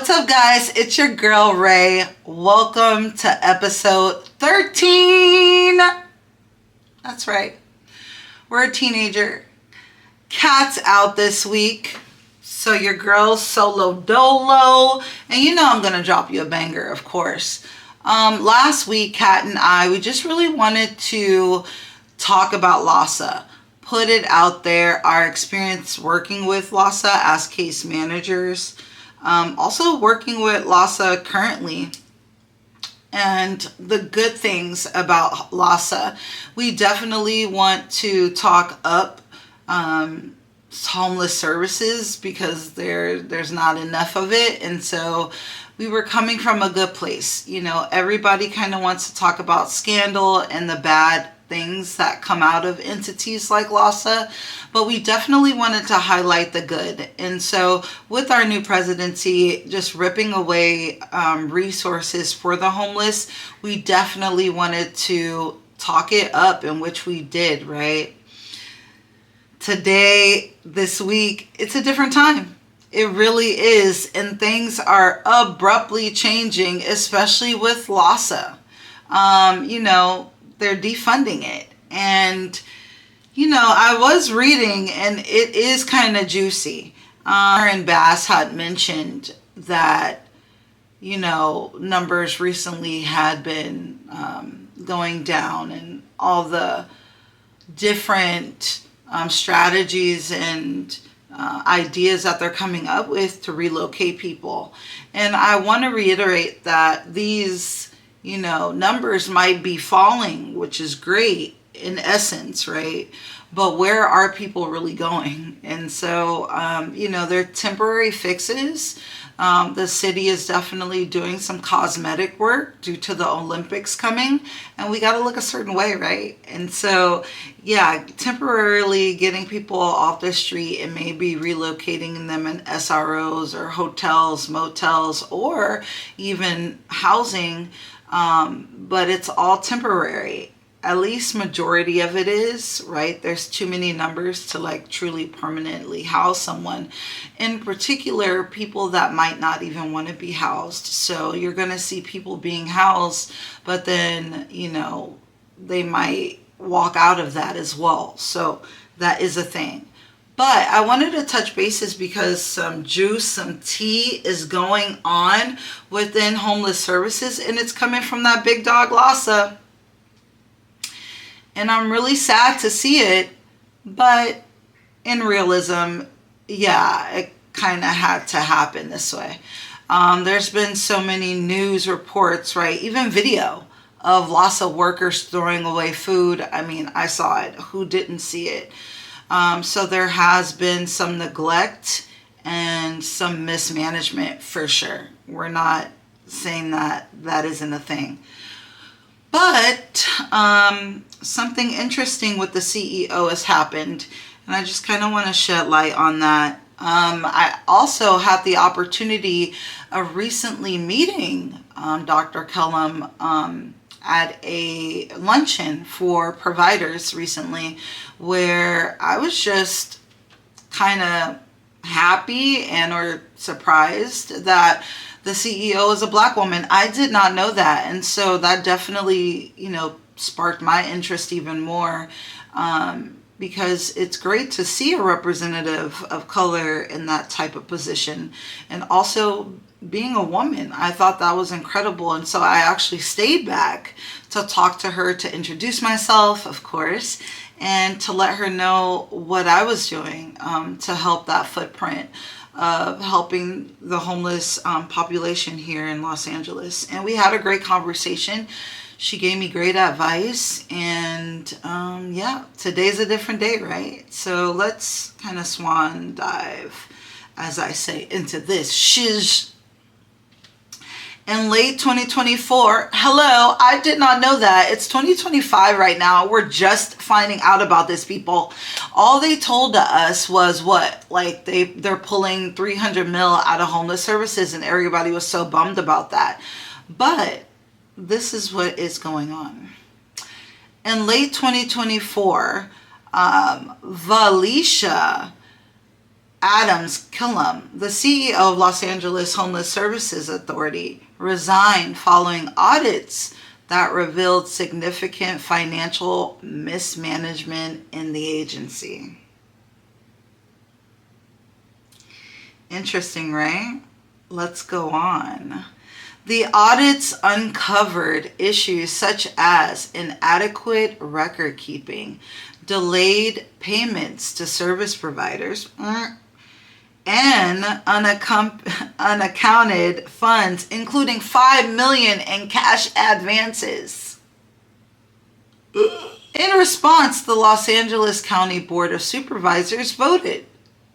What's up, guys? It's your girl Ray. Welcome to episode 13. That's right. We're a teenager. Cat's out this week, so your girl's solo dolo. And you know I'm gonna drop you a banger, of course. Last week, Kat and I, we just really wanted to talk about LAHSA. Put it out there, our experience working with LAHSA as case managers. Also working with LAHSA currently, and the good things about LAHSA. We definitely want to talk up homeless services because there's not enough of it, and so we were coming from a good place. You know, everybody kind of wants to talk about scandal and the bad things that come out of entities like LAHSA, but we definitely wanted to highlight the good. And so with our new presidency just ripping away resources for the homeless, we definitely wanted to talk it up, in which we did, right? Today, this week, it's a different time. It really is, and things are abruptly changing, especially with LAHSA. You know, they're defunding it. And, you know, I was reading, and it is kind of juicy. Aaron Bass had mentioned that, you know, numbers recently had been going down, and all the different strategies and ideas that they're coming up with to relocate people. And I want to reiterate that these, you know, numbers might be falling, which is great in essence, right? But where are people really going? And so, you know, they're temporary fixes. The city is definitely doing some cosmetic work due to the Olympics coming, and we got to look a certain way, right? And so, yeah, temporarily getting people off the street and maybe relocating them in SROs or hotels, motels, or even housing. But it's all temporary. At least majority of it is, right? There's too many numbers to like truly permanently house someone. In particular, people that might not even want to be housed. So you're going to see people being housed, but then, you know, they might walk out of that as well. So that is a thing. But I wanted to touch bases because some juice, some tea is going on within homeless services, and it's coming from that big dog LAHSA. And I'm really sad to see it, but in realism, yeah, it kind of had to happen this way. There's been so many news reports, right? Even video of LAHSA workers throwing away food. I mean, I saw it. Who didn't see it? So there has been some neglect and some mismanagement for sure. We're not saying that that isn't a thing. But something interesting with the CEO has happened, and I just kind of want to shed light on that. I also had the opportunity of recently meeting Dr. Kellum at a luncheon for providers recently, where I was just kind of happy and or surprised that the CEO is a Black woman. I did not know that, and so that definitely, you know, sparked my interest even more, because it's great to see a representative of color in that type of position. And also being a woman, I thought that was incredible. And so I actually stayed back to talk to her, to introduce myself, of course, and to let her know what I was doing to help that footprint of helping the homeless population here in Los Angeles. And we had a great conversation. She gave me great advice, and yeah, today's a different day, right? So let's kind of swan dive, as I say, into this shiz. In late 2024, hello, I did not know that. It's 2025 right now. We're just finding out about this, people. All they told us was what? Like they're pulling 300 mil out of homeless services, and everybody was so bummed about that. But this is what is going on. In late 2024, Va Lecia Adams Kellum, the CEO of Los Angeles Homeless Services Authority, resigned following audits that revealed significant financial mismanagement in the agency. Interesting, right? Let's go on. The audits uncovered issues such as inadequate record keeping, delayed payments to service providers, and unaccounted funds, including $5 million in cash advances. In response, the Los Angeles County Board of Supervisors voted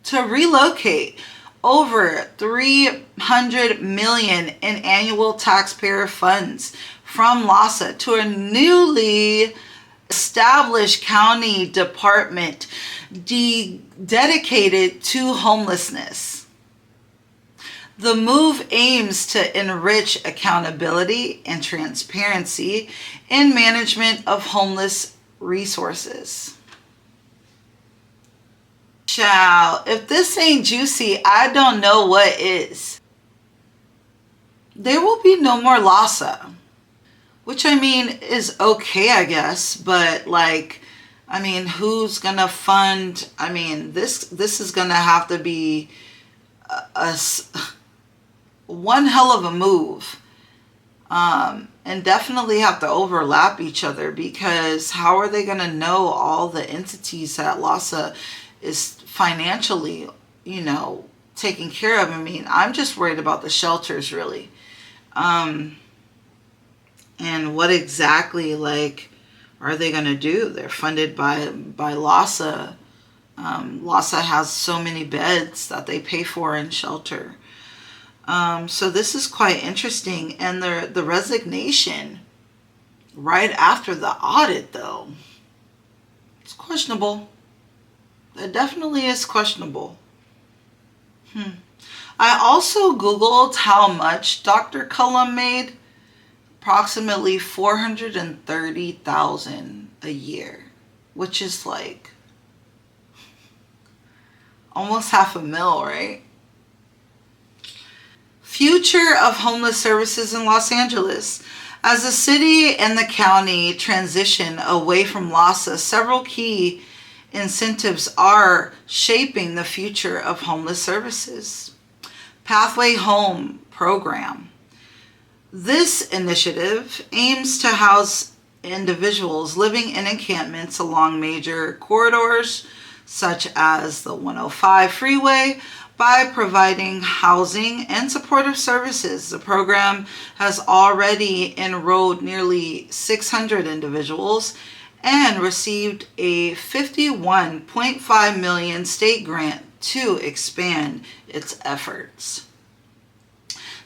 to relocate over $300 million in annual taxpayer funds from LAHSA to a newly established county department dedicated to homelessness. The move aims to enrich accountability and transparency in management of homeless resources. Child, if this ain't juicy, I don't know what is. There will be no more LAHSA, which I mean is okay, I guess, but like, I mean, who's gonna fund? I mean, this is gonna have to be one hell of a move, and definitely have to overlap each other, because how are they gonna know all the entities that LAHSA is financially, taking care of? I mean, I'm just worried about the shelters, really. And what exactly, are they going to do? They're funded by LAHSA. LAHSA has so many beds that they pay for in shelter. So this is quite interesting. And the resignation right after the audit, though, it's questionable. It definitely is questionable. I also Googled how much Dr. Kellum made. Approximately $430,000 a year, which is like almost $500,000, right? Future of homeless services in Los Angeles. As the city and the county transition away from LAHSA, several key incentives are shaping the future of homeless services. Pathway Home program. This initiative aims to house individuals living in encampments along major corridors, such as the 105 freeway, by providing housing and supportive services. The program has already enrolled nearly 600 individuals and received a $51.5 million state grant to expand its efforts.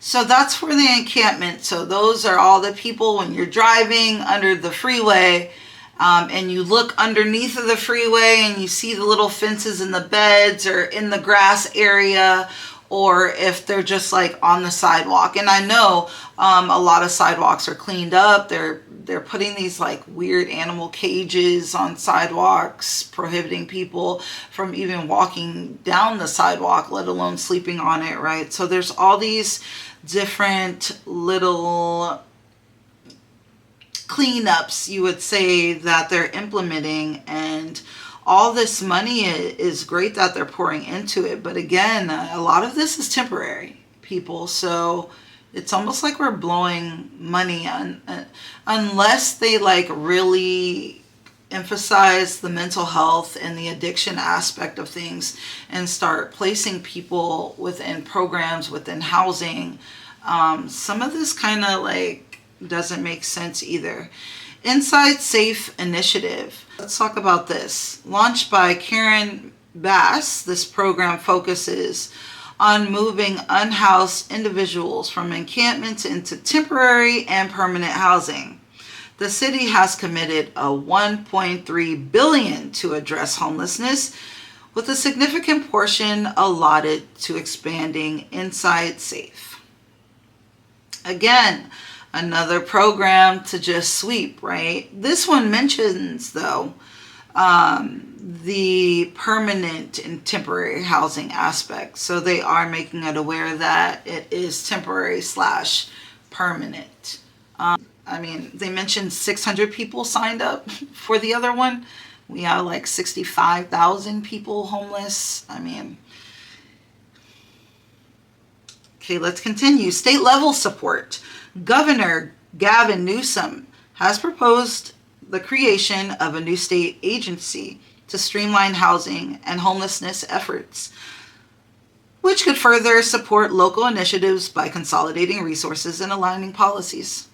So that's for the encampment. So those are all the people when you're driving under the freeway, and you look underneath of the freeway and you see the little fences in the beds or in the grass area, or if they're just like on the sidewalk. And I know a lot of sidewalks are cleaned up. They're putting these like weird animal cages on sidewalks, prohibiting people from even walking down the sidewalk, let alone sleeping on it, right? So there's all these different little cleanups, you would say, that they're implementing, and all this money is great that they're pouring into it. But again, a lot of this is temporary, people. So it's almost like we're blowing money on, unless they like really emphasize the mental health and the addiction aspect of things and start placing people within programs, within housing. Some of this kind of like doesn't make sense either. Inside Safe Initiative. Let's talk about this. Launched by Karen Bass, this program focuses on moving unhoused individuals from encampments into temporary and permanent housing. The city has committed a $1.3 billion to address homelessness, with a significant portion allotted to expanding Inside Safe. Again, another program to just sweep, right? This one mentions, though, the permanent and temporary housing aspect. So they are making it aware that it is temporary slash permanent. I mean, they mentioned 600 people signed up for the other one. We have like 65,000 people homeless. I mean, okay, let's continue. State level support. Governor Gavin Newsom has proposed the creation of a new state agency to streamline housing and homelessness efforts, which could further support local initiatives by consolidating resources and aligning policies.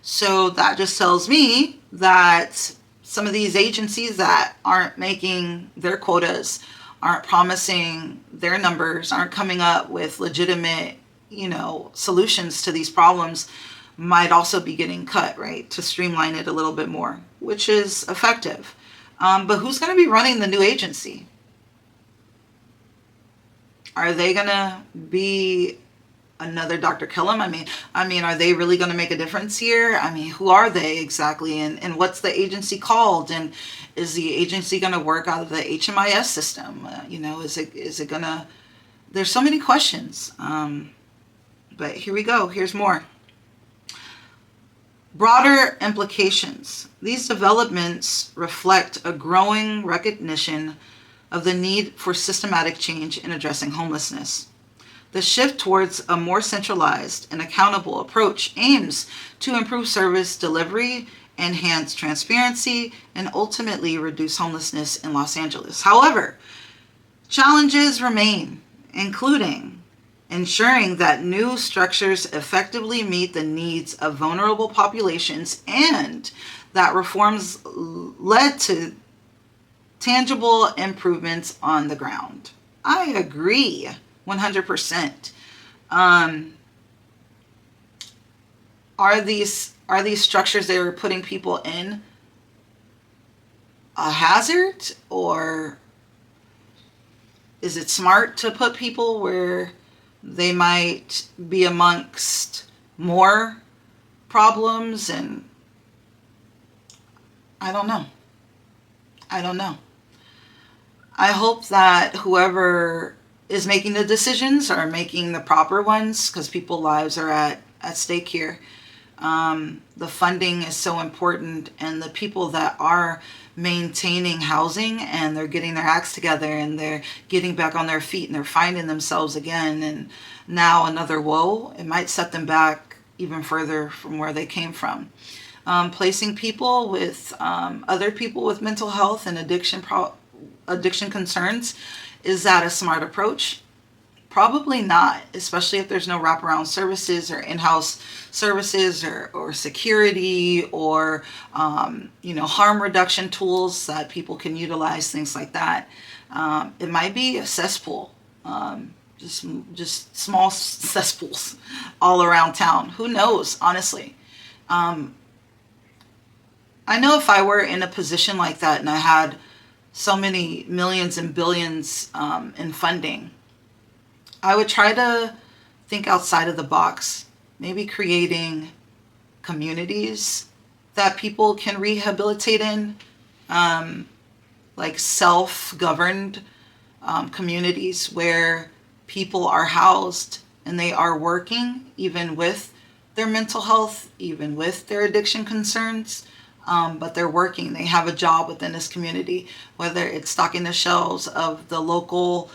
So that just tells me that some of these agencies that aren't making their quotas, aren't promising their numbers, aren't coming up with legitimate, solutions to these problems, might also be getting cut, right, to streamline it a little bit more, which is effective. But who's going to be running the new agency? Are they going to be another Dr. Kellum? I mean, are they really going to make a difference here? I mean, who are they exactly? And what's the agency called? And is the agency going to work out of the HMIS system? Is it going to, there's so many questions. But here we go. Here's more. Broader implications. These developments reflect a growing recognition of the need for systematic change in addressing homelessness. The shift towards a more centralized and accountable approach aims to improve service delivery, enhance transparency, and ultimately reduce homelessness in Los Angeles. However, challenges remain, including ensuring that new structures effectively meet the needs of vulnerable populations and that reforms led to tangible improvements on the ground. I agree 100%. Are these structures they are putting people in a hazard, or is it smart to put people where they might be amongst more problems? And I don't know. I hope that whoever is making the decisions are making the proper ones, because people's lives are at stake here. The funding is so important, and the people that are maintaining housing and they're getting their acts together and they're getting back on their feet and they're finding themselves again, and now another woe, it might set them back even further from where they came from. Placing people with other people with mental health and addiction concerns, is that a smart approach? Probably not, especially if there's no wraparound services or in-house services or security or harm reduction tools that people can utilize, things like that. It might be a cesspool, just small cesspools all around town. Who knows, honestly. I know if I were in a position like that and I had so many millions and billions in funding, I would try to think outside of the box, maybe creating communities that people can rehabilitate in, like self-governed communities where people are housed and they are working even with their mental health, even with their addiction concerns. But they're working, they have a job within this community, whether it's stocking the shelves of the local,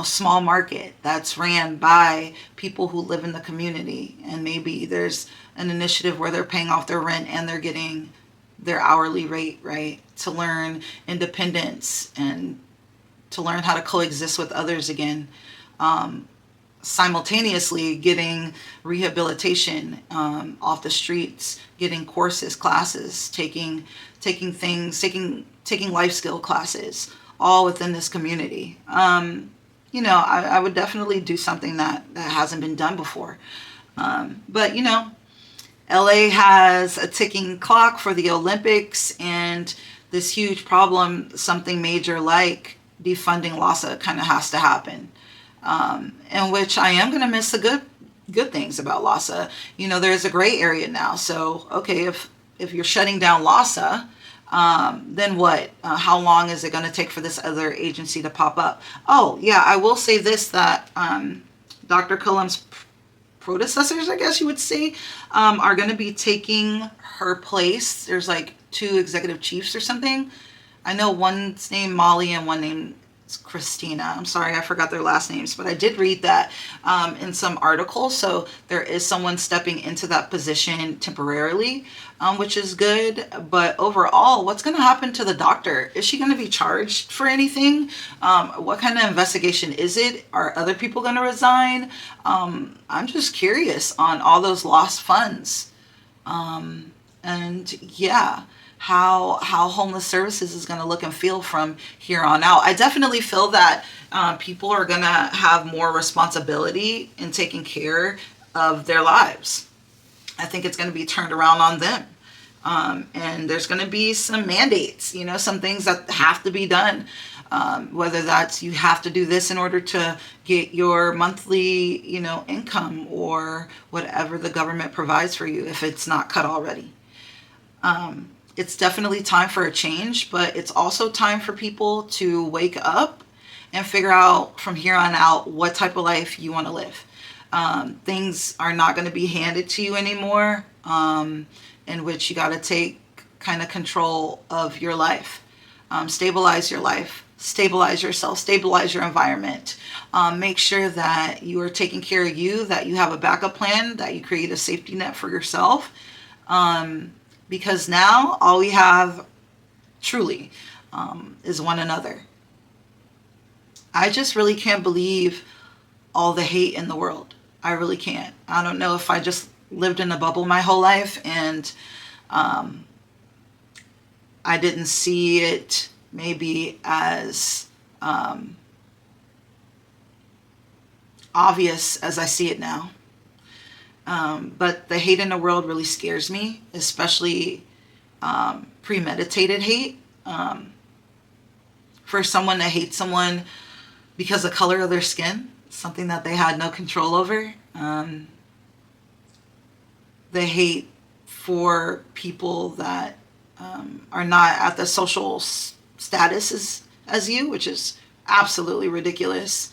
small market that's ran by people who live in the community. And maybe there's an initiative where they're paying off their rent and they're getting their hourly rate, right? To learn independence and to learn how to coexist with others again. Simultaneously getting rehabilitation off the streets, getting courses, classes, taking life skill classes, all within this community. I would definitely do something that hasn't been done before. But LA has a ticking clock for the Olympics, and this huge problem, something major like defunding LAHSA, kind of has to happen. In which I am going to miss the good things about LAHSA. There's a gray area now. So, okay, if you're shutting down LAHSA, then what? How long is it going to take for this other agency to pop up? Oh, yeah, I will say this, that Dr. Kellum's predecessors, I guess you would say, are going to be taking her place. There's like 2 executive chiefs or something. I know one's named Molly and one named Christina. I'm sorry, I forgot their last names, but I did read that in some articles. So there is someone stepping into that position temporarily, which is good. But overall, what's going to happen to the doctor? Is she going to be charged for anything? What kind of investigation is it? Are other people going to resign? I'm just curious on all those lost funds. And yeah, how homeless services is going to look and feel from here on out. I definitely feel that people are going to have more responsibility in taking care of their lives. I think it's going to be turned around on them. And there's going to be some mandates, some things that have to be done. Whether that's you have to do this in order to get your monthly, income, or whatever the government provides for you if it's not cut already. It's definitely time for a change, but it's also time for people to wake up and figure out from here on out what type of life you want to live. Things are not going to be handed to you anymore, in which you got to take kind of control of your life. Stabilize your life, stabilize yourself, stabilize your environment. Make sure that you are taking care of you, that you have a backup plan, that you create a safety net for yourself. Because now all we have truly is one another. I just really can't believe all the hate in the world. I really can't. I don't know if I just lived in a bubble my whole life and I didn't see it maybe as obvious as I see it now. But the hate in the world really scares me, especially premeditated hate. For someone to hate someone because of the color of their skin, something that they had no control over. The hate for people that are not at the social status as you, which is absolutely ridiculous.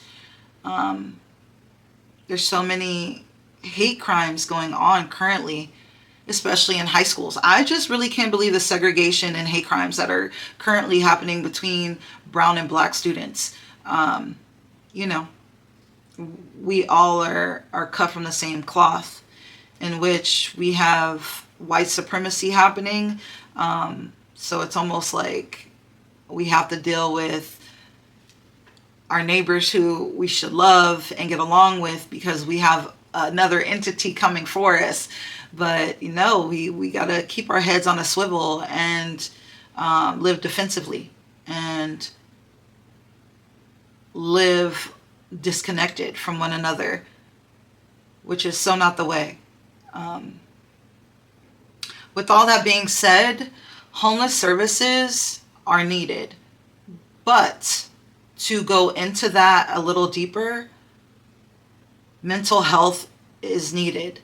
There's so many hate crimes going on currently, especially in high schools. I just really can't believe the segregation and hate crimes that are currently happening between brown and black students. We all are cut from the same cloth, in which we have white supremacy happening. So it's almost like we have to deal with our neighbors who we should love and get along with because we have another entity coming for us. But we got to keep our heads on a swivel and live defensively and live disconnected from one another, which is so not the way. With all that being said, homeless services are needed, but to go into that a little deeper, mental health is needed.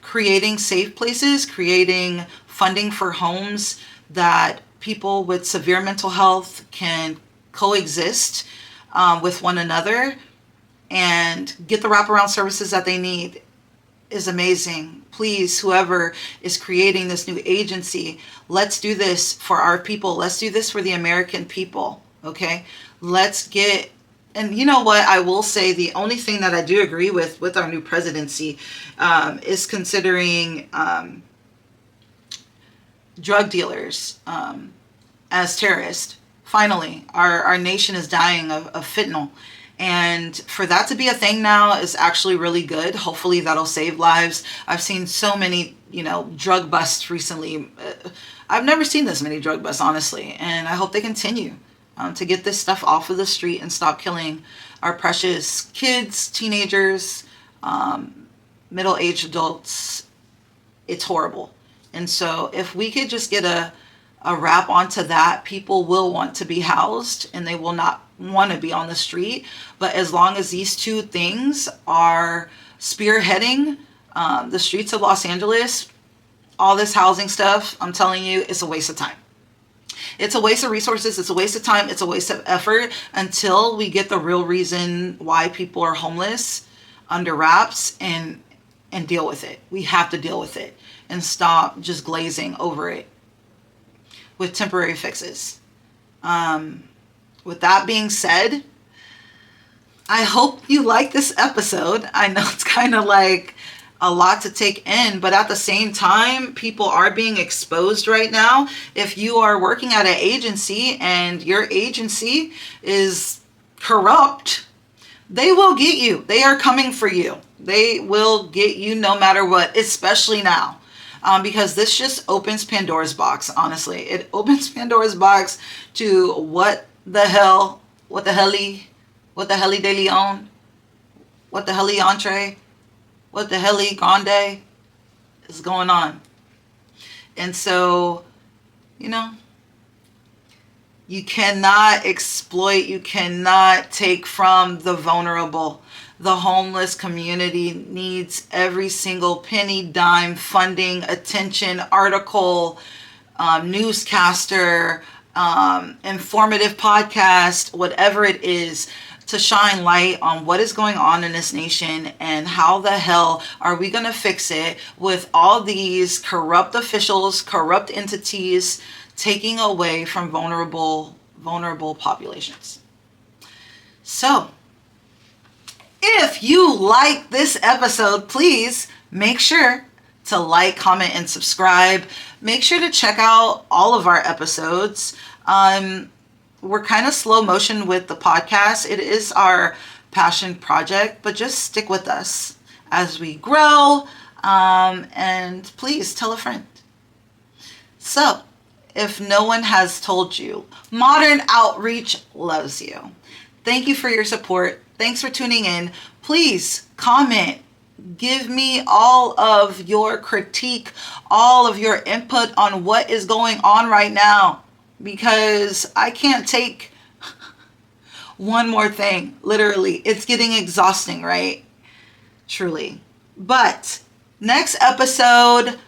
Creating safe places, creating funding for homes that people with severe mental health can coexist with one another and get the wraparound services that they need is amazing. Please, whoever is creating this new agency, let's do this for our people. Let's do this for the American people, okay? Let's get... And you know what? I will say the only thing that I do agree with our new presidency is considering drug dealers as terrorists. Finally, our nation is dying of fentanyl. And for that to be a thing now is actually really good. Hopefully that'll save lives. I've seen so many, drug busts recently. I've never seen this many drug busts, honestly. And I hope they continue. To get this stuff off of the street and stop killing our precious kids, teenagers, middle-aged adults. It's horrible. And so if we could just get a wrap onto that, people will want to be housed and they will not want to be on the street. But as long as these two things are spearheading the streets of Los Angeles, all this housing stuff, I'm telling you, it's a waste of time. It's a waste of resources. It's a waste of time. It's a waste of effort until we get the real reason why people are homeless under wraps and deal with it. We have to deal with it and stop just glazing over it with temporary fixes. With that being said, I hope you like this episode. I know it's kind of like a lot to take in, but at the same time, people are being exposed right now. If you are working at an agency and your agency is corrupt, they will get you. They are coming for you. They will get you no matter what, especially now. Because this just opens Pandora's box, honestly. It opens Pandora's box to what the hell de Leon, what the hell entree, what the hell grande is going on. And so, you cannot exploit, you cannot take from the vulnerable. The homeless community needs every single penny, dime, funding, attention, article, newscaster, informative podcast, whatever it is, to shine light on what is going on in this nation and how the hell are we going to fix it with all these corrupt officials, corrupt entities taking away from vulnerable populations. So, if you like this episode, please make sure to like, comment, and subscribe. Make sure to check out all of our episodes. We're kind of slow motion with the podcast. It is our passion project, but just stick with us as we grow. And please tell a friend. So, if no one has told you, Modern Outreach loves you. Thank you for your support. Thanks for tuning in. Please comment. Give me all of your critique, all of your input on what is going on right now, because I can't take one more thing. Literally, it's getting exhausting, right? Truly. But next episode,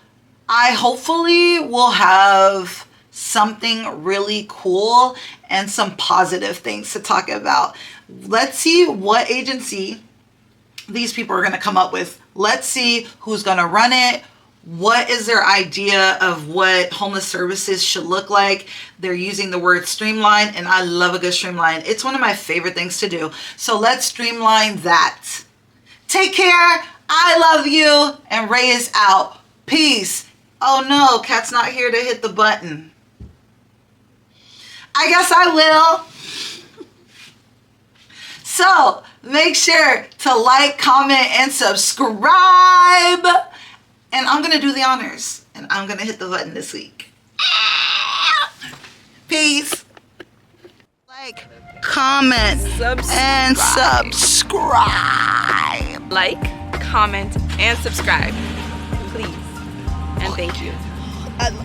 I hopefully will have something really cool and some positive things to talk about. Let's see what agency these people are going to come up with. Let's see who's going to run it. What is their idea of what homeless services should look like? They're using the word streamline, and I love a good streamline. It's one of my favorite things to do. So let's streamline that. Take care. I love you. And Ray is out. Peace. Oh no, Kat's not here to hit the button. I guess I will. So make sure to like, comment, and subscribe. And I'm going to do the honors. And I'm going to hit the button this week. Peace. Like, comment, and subscribe. Like, comment, and subscribe. Please. And thank you.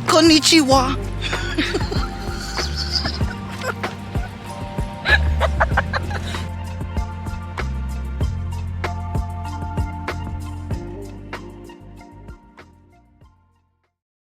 Konnichiwa.